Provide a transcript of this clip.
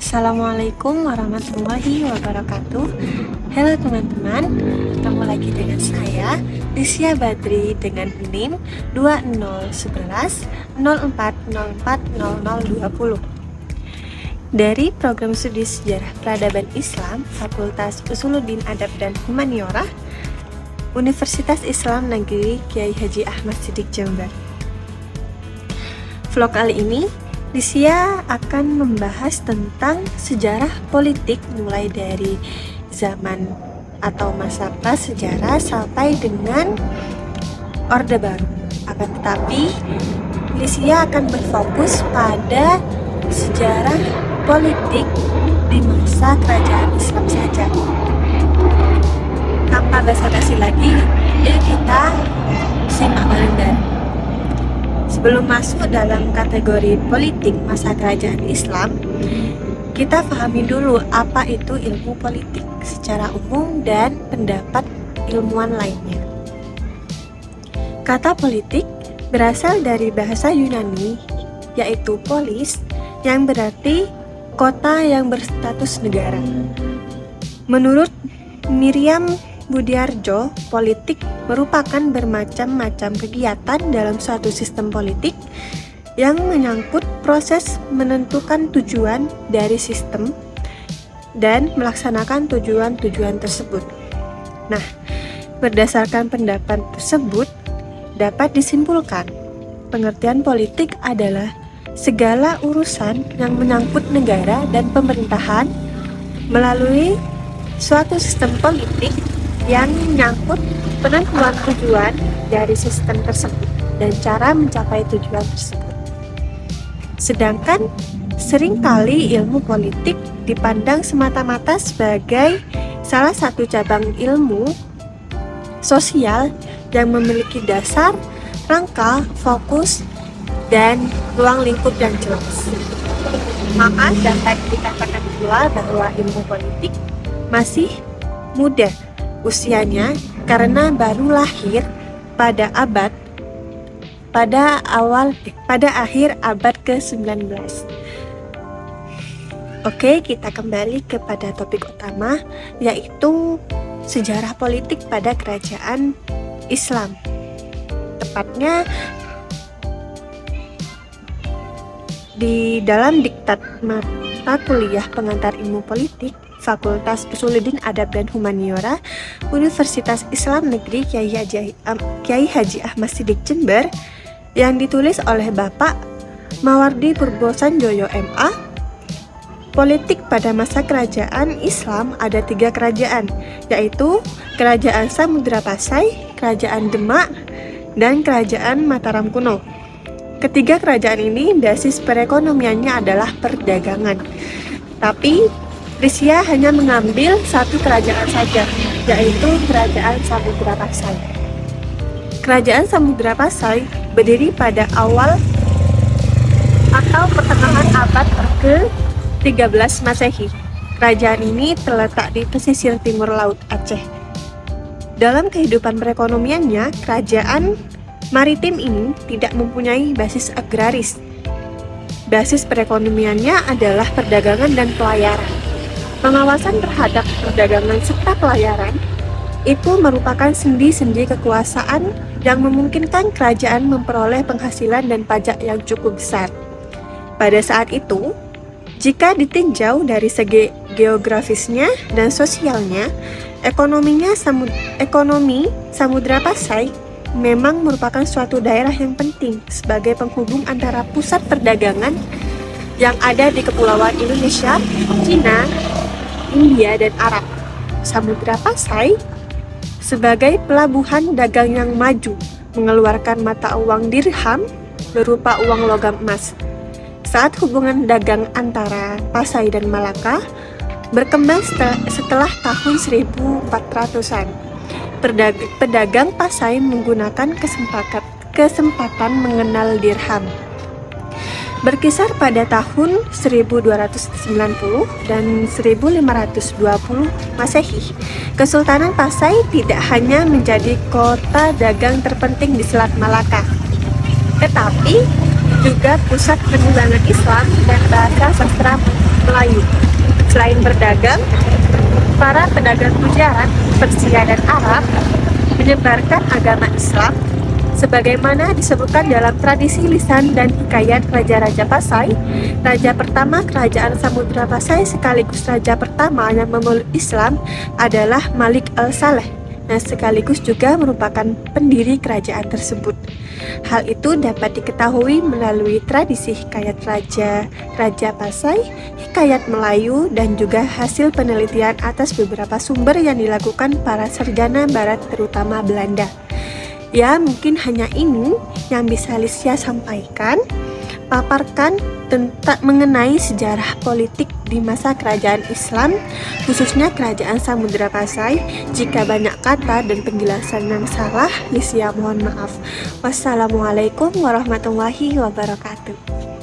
Assalamualaikum warahmatullahi wabarakatuh. Halo teman-teman, ketemu lagi dengan saya Lisya Badri dengan NIM 201104040020 dari Program Studi Sejarah Peradaban Islam Fakultas Usuluddin Adab dan Humaniora Universitas Islam Negeri Kiai Haji Ahmad Siddiq Jember. Vlog kali ini Lisya akan membahas tentang sejarah politik mulai dari zaman atau masa prasejarah sampai dengan Orde Baru. Akan tetapi, Lisya akan berfokus pada sejarah politik di masa kerajaan Islam saja. Tanpa basa-basi lagi, yuk kita simak bareng-bareng. Sebelum masuk dalam kategori politik masa kerajaan Islam, kita pahami dulu apa itu ilmu politik secara umum dan pendapat ilmuwan lainnya. Kata politik berasal dari bahasa Yunani, yaitu polis, yang berarti kota yang berstatus negara. Menurut Miriam Budiarjo, politik merupakan bermacam-macam kegiatan dalam suatu sistem politik yang menyangkut proses menentukan tujuan dari sistem dan melaksanakan tujuan-tujuan tersebut. Nah, berdasarkan pendapat tersebut, dapat disimpulkan pengertian politik adalah segala urusan yang menyangkut negara dan pemerintahan melalui suatu sistem politik yang menyangkut penentuan tujuan dari sistem tersebut dan cara mencapai tujuan tersebut. Sedangkan seringkali ilmu politik dipandang semata-mata sebagai salah satu cabang ilmu sosial yang memiliki dasar, rangka, fokus, dan ruang lingkup yang jelas. Maka dapat dikatakan pula bahwa ilmu politik masih muda usianya karena baru lahir pada akhir abad ke-19. Oke, kita kembali kepada topik utama, yaitu sejarah politik pada kerajaan Islam. Tepatnya di dalam diktat mata kuliah pengantar ilmu politik Fakultas Usuluddin Adab dan Humaniora Universitas Islam Negeri Kiai Haji Ahmad Siddiq Jember yang ditulis oleh Bapak Mawardi Purbosanjoyo MA. Politik pada masa kerajaan Islam ada 3 kerajaan, yaitu Kerajaan Samudra Pasai, Kerajaan Demak, dan Kerajaan Mataram kuno. Ketiga kerajaan ini basis perekonomiannya adalah perdagangan. Tapi Lisya hanya mengambil satu kerajaan saja, yaitu Kerajaan Samudra Pasai. Kerajaan Samudra Pasai berdiri pada awal atau pertengahan abad ke-13 Masehi. Kerajaan ini terletak di pesisir timur Laut Aceh. Dalam kehidupan perekonomiannya, kerajaan maritim ini tidak mempunyai basis agraris. Basis perekonomiannya adalah perdagangan dan pelayaran. Pengawasan terhadap perdagangan serta pelayaran itu merupakan sendi-sendi kekuasaan yang memungkinkan kerajaan memperoleh penghasilan dan pajak yang cukup besar. Pada saat itu, jika ditinjau dari segi geografisnya dan sosialnya, ekonomi Samudra Pasai memang merupakan suatu daerah yang penting sebagai penghubung antara pusat perdagangan yang ada di Kepulauan Indonesia, Cina, India, dan Arab. Samudra Pasai sebagai pelabuhan dagang yang maju, mengeluarkan mata uang dirham berupa uang logam emas. Saat hubungan dagang antara Pasai dan Malaka berkembang setelah tahun 1400-an, pedagang Pasai menggunakan kesempatan mengenal dirham. Berkisar pada tahun 1290 dan 1520 Masehi, Kesultanan Pasai tidak hanya menjadi kota dagang terpenting di Selat Malaka, tetapi juga pusat penyebaran Islam dan bahasa sastra Melayu. pedagang, para pedagang Gujarat, Persia, dan Arab menyebarkan agama Islam sebagaimana disebutkan dalam tradisi lisan dan hikayat Raja-Raja Pasai. Raja pertama Kerajaan Samudra Pasai sekaligus raja pertama yang memeluk Islam adalah Malik al-Saleh, yang sekaligus juga merupakan pendiri kerajaan tersebut. Hal itu dapat diketahui melalui tradisi hikayat Raja Pasai, hikayat Melayu, dan juga hasil penelitian atas beberapa sumber yang dilakukan para sarjana barat terutama Belanda. Ya, mungkin hanya ini yang bisa Lisya sampaikan, paparkan tentang mengenai sejarah politik di masa kerajaan Islam, khususnya kerajaan Samudra Pasai. Jika banyak kata dan penjelasan yang salah, Lisya mohon maaf. Wassalamualaikum warahmatullahi wabarakatuh.